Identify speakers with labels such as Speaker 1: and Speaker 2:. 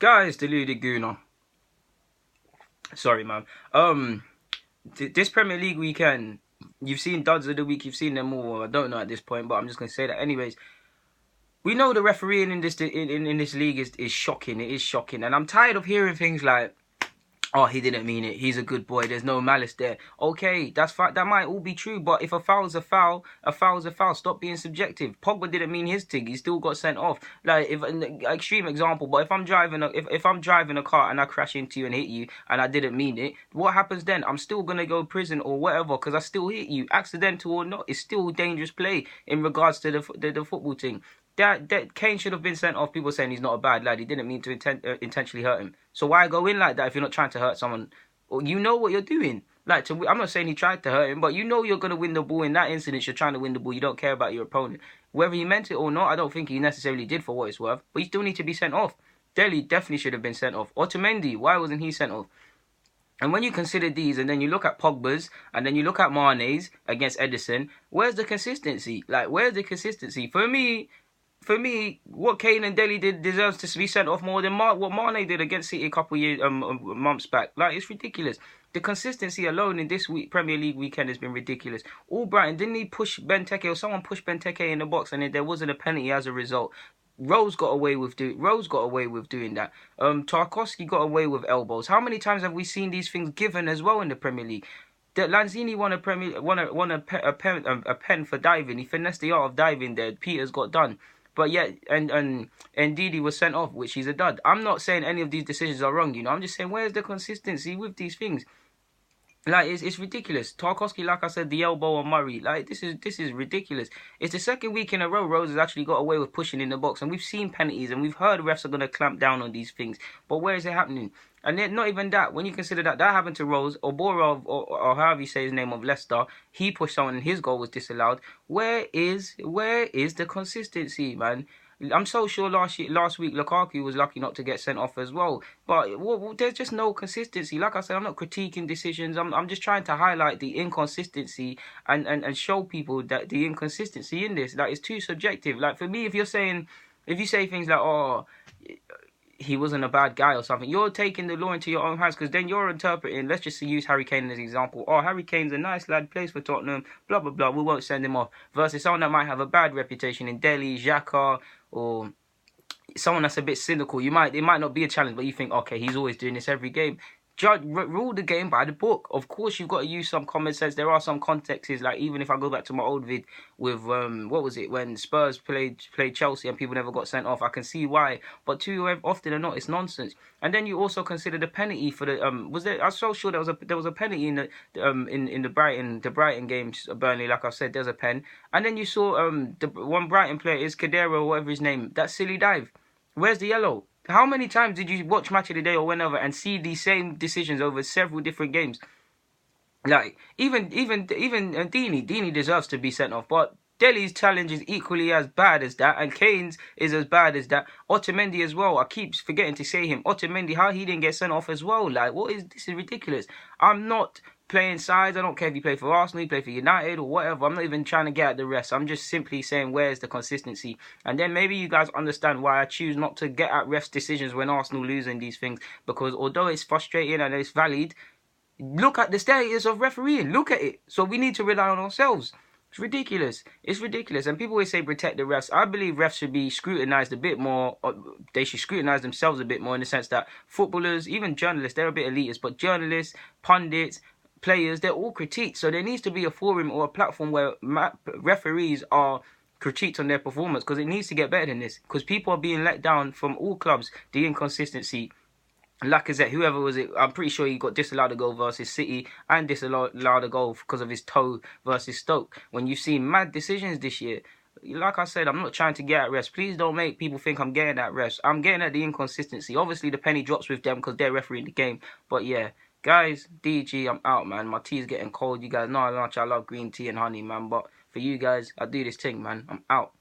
Speaker 1: Guys, deluded gooner. Sorry, man. This Premier League weekend, you've seen duds of the week. You've seen them all. I don't know at this point, but I'm just gonna say that anyways. We know the refereeing in this league is shocking. It is shocking, and I'm tired of hearing things like, "Oh, he didn't mean it. He's a good boy. There's no malice there." Okay, that's fine. That might all be true, but if a foul's a foul, a foul's a foul. Stop being subjective. Pogba didn't mean his thing. He still got sent off. Like, if an extreme example, but if I'm driving a car and I crash into you and hit you and I didn't mean it, what happens then? I'm still gonna go to prison or whatever because I still hit you, accidental or not. It's still dangerous play in regards to the football thing. That Kane should have been sent off. People saying he's not a bad lad. He didn't mean to intentionally hurt him. So why go in like that if you're not trying to hurt someone? Or you know what you're doing. Like, I'm not saying he tried to hurt him, but you know you're going to win the ball. In that incident, you're trying to win the ball. You don't care about your opponent. Whether he meant it or not, I don't think he necessarily did for what it's worth. But you still need to be sent off. Dele definitely should have been sent off. Otamendi, why wasn't he sent off? And when you consider these, and then you look at Pogba's, and then you look at Mane's against Edison, where's the consistency? Like, where's the consistency? For me, what Kane and Dele did deserves to be sent off more than what Mane did against City a couple years, months back. Like, it's ridiculous. The consistency alone in this Premier League weekend has been ridiculous. Albrighton, didn't he push Benteke, or someone pushed Benteke in the box, and there wasn't a penalty as a result? Rose got away with doing that. Tarkowski got away with elbows. How many times have we seen these things given as well in the Premier League? That Lanzini won a pen for diving. He finessed the art of diving there. Peters got done. But yet, and Ndidi was sent off, which he's a dud. I'm not saying any of these decisions are wrong, I'm just saying, where's the consistency with these things? Like, it's ridiculous. Tarkowski, like I said, the elbow on Murray. Like, this is ridiculous. It's the second week in a row Rose has actually got away with pushing in the box, and we've seen penalties, and we've heard refs are going to clamp down on these things. But where is it happening? And then, not even that. When you consider that happened to Rose, or Borov, or however you say his name, of Leicester, he pushed someone and his goal was disallowed. Where is the consistency, man? I'm so sure last week Lukaku was lucky not to get sent off as well. But there's just no consistency. Like I said, I'm not critiquing decisions. I'm just trying to highlight the inconsistency and show people that the inconsistency in this, like, it's too subjective. Like, for me, if you say things like, "Oh, he wasn't a bad guy" or something, you're taking the law into your own hands, because then you're interpreting, let's just use Harry Kane as an example. "Oh, Harry Kane's a nice lad, plays for Tottenham, blah, blah, blah, we won't send him off." Versus someone that might have a bad reputation in Delhi, Xhaka, or someone that's a bit cynical. It might not be a challenge, but you think, okay, he's always doing this every game. Rule the game by the book. Of course, you've got to use some common sense. There are some contexts, like, even if I go back to my old vid with what was it, when Spurs played Chelsea and people never got sent off, I can see why. But too often or not, it's nonsense. And then you also consider the penalty for the I'm so sure there was a penalty in the Brighton games, Burnley. Like I said, there's a pen. And then you saw the one Brighton player, is Kadero or whatever his name, that silly dive. Where's the yellow? How many times did you watch Match of the Day or whenever and see these same decisions over several different games? Like, even Dini deserves to be sent off, but Dele's challenge is equally as bad as that, and Kane's is as bad as that. Otamendi as well. I keep forgetting to say him. Otamendi, how he didn't get sent off as well? Like, this is ridiculous. I'm not playing sides. I don't care if you play for Arsenal, you play for United or whatever. I'm not even trying to get at the rest. I'm just simply saying, where's the consistency? And then maybe you guys understand why I choose not to get at refs' decisions when Arsenal losing these things. Because although it's frustrating and it's valid, look at the status of refereeing. Look at it. So we need to rely on ourselves. It's ridiculous. It's ridiculous. And people always say protect the refs. I believe refs should be scrutinised a bit more. They should scrutinise themselves a bit more, in the sense that footballers, even journalists, they're a bit elitist, but journalists, pundits, players, they're all critiqued. So there needs to be a forum or a platform where referees are critiqued on their performance, because it needs to get better than this, because people are being let down from all clubs. The inconsistency. Lacazette, whoever was it, I'm pretty sure he got disallowed a goal versus City and disallowed a goal because of his toe versus Stoke. When you've seen mad decisions this year, like I said, I'm not trying to get at refs. Please don't make people think I'm getting at refs. I'm getting at the inconsistency. Obviously, the penny drops with them because they're refereeing the game. But yeah, guys, DG, I'm out, man. My tea's getting cold. You guys know how much I love green tea and honey, man. But for you guys, I do this thing, man. I'm out.